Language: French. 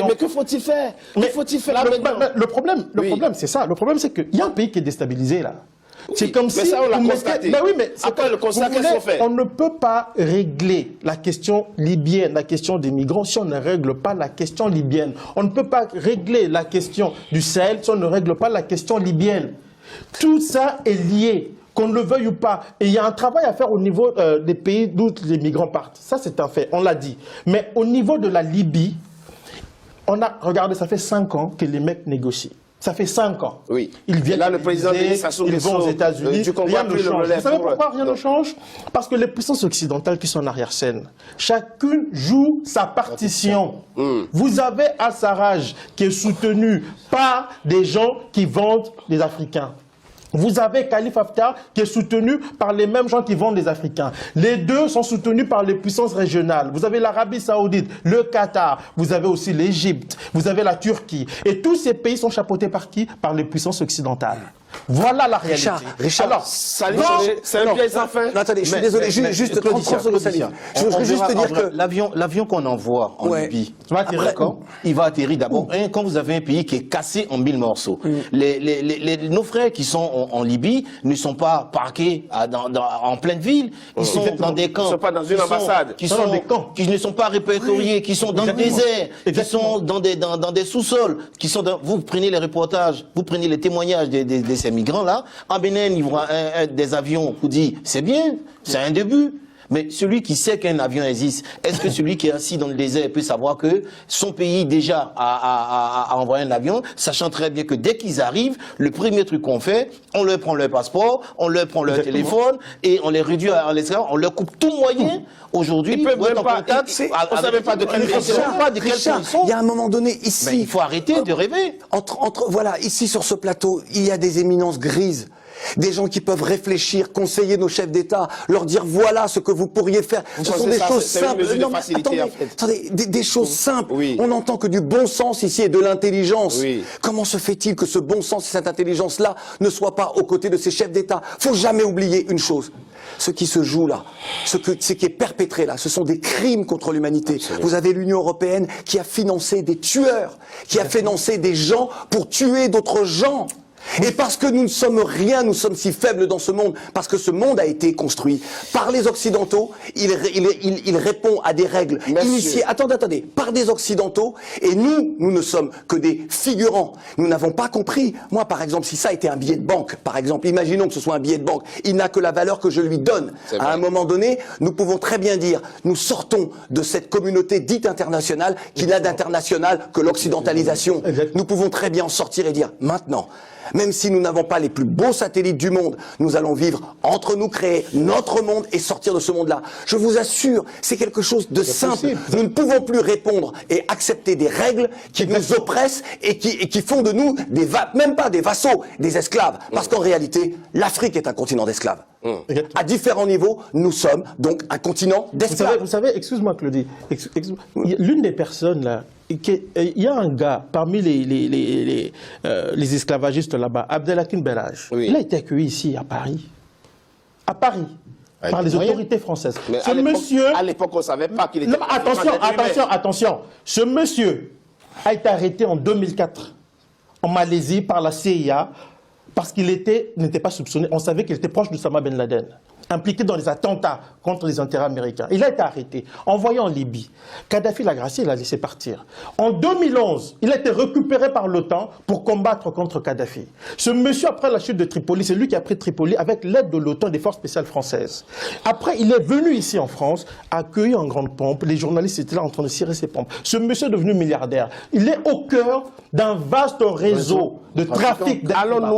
Oui, mais que faut-il faire? Que faut-il faire le problème, c'est ça. Le problème, c'est qu'il y a un pays qui est déstabilisé, là. Oui, c'est comme si... Mais ça, on l'a constaté. Oui, mais après le constat, qu'est-ce qu'on fait? On ne peut pas régler la question libyenne, la question des migrants, si on ne règle pas la question libyenne. On ne peut pas régler la question du Sahel si on ne règle pas la question libyenne. Tout ça est lié, qu'on le veuille ou pas. Et il y a un travail à faire au niveau des pays d'où les migrants partent. Ça, c'est un fait, on l'a dit. Mais au niveau de la Libye, regardez, ça fait 5 ans que les mecs négocient. Ça fait 5 ans. Oui. Ils viennent, là, le président ils vont aux États-Unis. Rien ne change. Vous savez pourquoi rien ne change? Parce que les puissances occidentales qui sont en arrière-scène, chacune joue sa partition. Vous avez Al-Sarraj qui est soutenu par des gens qui vendent des Africains. Vous avez Khalifa Haftar qui est soutenu par les mêmes gens qui vendent les Africains. Les deux sont soutenus par les puissances régionales. Vous avez l'Arabie Saoudite, le Qatar, vous avez aussi l'Égypte, vous avez la Turquie. Et tous ces pays sont chapeautés par qui? Par les puissances occidentales. Voilà la réalité. Richard, alors, c'est un piège sans fin. Attendez, je suis désolé, juste 30 secondes, Salif. Je voudrais juste te dire que l'avion qu'on envoie en Libye, il va atterrir d'abord. Quand vous avez un pays qui est cassé en 1000 morceaux, nos frères qui sont en Libye ne sont pas parqués en pleine ville, ils sont dans des camps. Ils ne sont pas dans une ambassade. Qui ne sont pas répertoriés, qui sont dans le désert, qui sont dans des sous-sols, vous prenez les reportages, vous prenez les témoignages de ces migrants-là. En Bénin, ils voient des avions, vous dit c'est bien, c'est un début. Mais celui qui sait qu'un avion existe, est-ce que celui qui est assis dans le désert peut savoir que son pays déjà a envoyé un avion, sachant très bien que dès qu'ils arrivent, le premier truc qu'on fait, on leur prend leur passeport, on leur prend leur téléphone et on les réduit à l'esclave, on leur coupe tout moyen. Aujourd'hui, ils peuvent même pas. On ne savait pas de quel pays ils sont. Il y a un moment donné ici. Mais il faut arrêter de rêver. Voilà, ici sur ce plateau, il y a des éminences grises. Des gens qui peuvent réfléchir, conseiller nos chefs d'État, leur dire voilà ce que vous pourriez faire. Ce sont des choses simples. Attendez, des choses simples. Oui. On n'entend que du bon sens ici et de l'intelligence. Oui. Comment se fait-il que ce bon sens et cette intelligence-là ne soient pas aux côtés de ces chefs d'État? Faut jamais oublier une chose. Ce qui se joue là, ce qui est perpétré là, ce sont des crimes contre l'humanité. Vous avez l'Union européenne qui a financé des tueurs, qui a financé des gens pour tuer d'autres gens. Et parce que nous ne sommes rien, nous sommes si faibles dans ce monde, parce que ce monde a été construit par les Occidentaux, il répond à des règles initiées, attendez, par des Occidentaux, et nous ne sommes que des figurants. Nous n'avons pas compris. Moi, par exemple, si ça était un billet de banque, par exemple, imaginons que ce soit un billet de banque, il n'a que la valeur que je lui donne. À un moment donné, nous pouvons très bien dire, nous sortons de cette communauté dite internationale, qui n'a d'international que l'occidentalisation. Nous pouvons très bien en sortir et dire, maintenant, même si nous n'avons pas les plus beaux satellites du monde, nous allons vivre entre nous, créer notre monde et sortir de ce monde-là. Je vous assure, c'est quelque chose de simple. Nous ne pouvons plus répondre et accepter des règles qui nous oppressent et qui font de nous même pas des vassaux, des esclaves. Parce qu'en réalité, l'Afrique est un continent d'esclaves. À différents niveaux, nous sommes donc un continent d'esclaves. Vous savez, excuse-moi Claudie, l'une des personnes là, il y a un gars parmi les esclavagistes là-bas, Abdelhakim Belhaj. Oui. Il a été accueilli ici à Paris. À Paris. Par les autorités françaises. Mais ce monsieur... À l'époque, on ne savait pas qu'il était... Non, attention. Ce monsieur a été arrêté en 2004 en Malaisie par la CIA parce qu'il n'était pas soupçonné. On savait qu'il était proche d'Oussama Ben Laden, impliqué dans les attentats contre les intérêts américains. Il a été arrêté, envoyé en Libye. Kadhafi l'a gracié, il l'a laissé partir. En 2011, il a été récupéré par l'OTAN pour combattre contre Kadhafi. Ce monsieur, après la chute de Tripoli, c'est lui qui a pris Tripoli avec l'aide de l'OTAN et des forces spéciales françaises. Après, il est venu ici en France, accueilli en grande pompe. Les journalistes étaient là en train de cirer ses pompes. Ce monsieur est devenu milliardaire. Il est au cœur d'un vaste réseau de trafic d'êtres humains.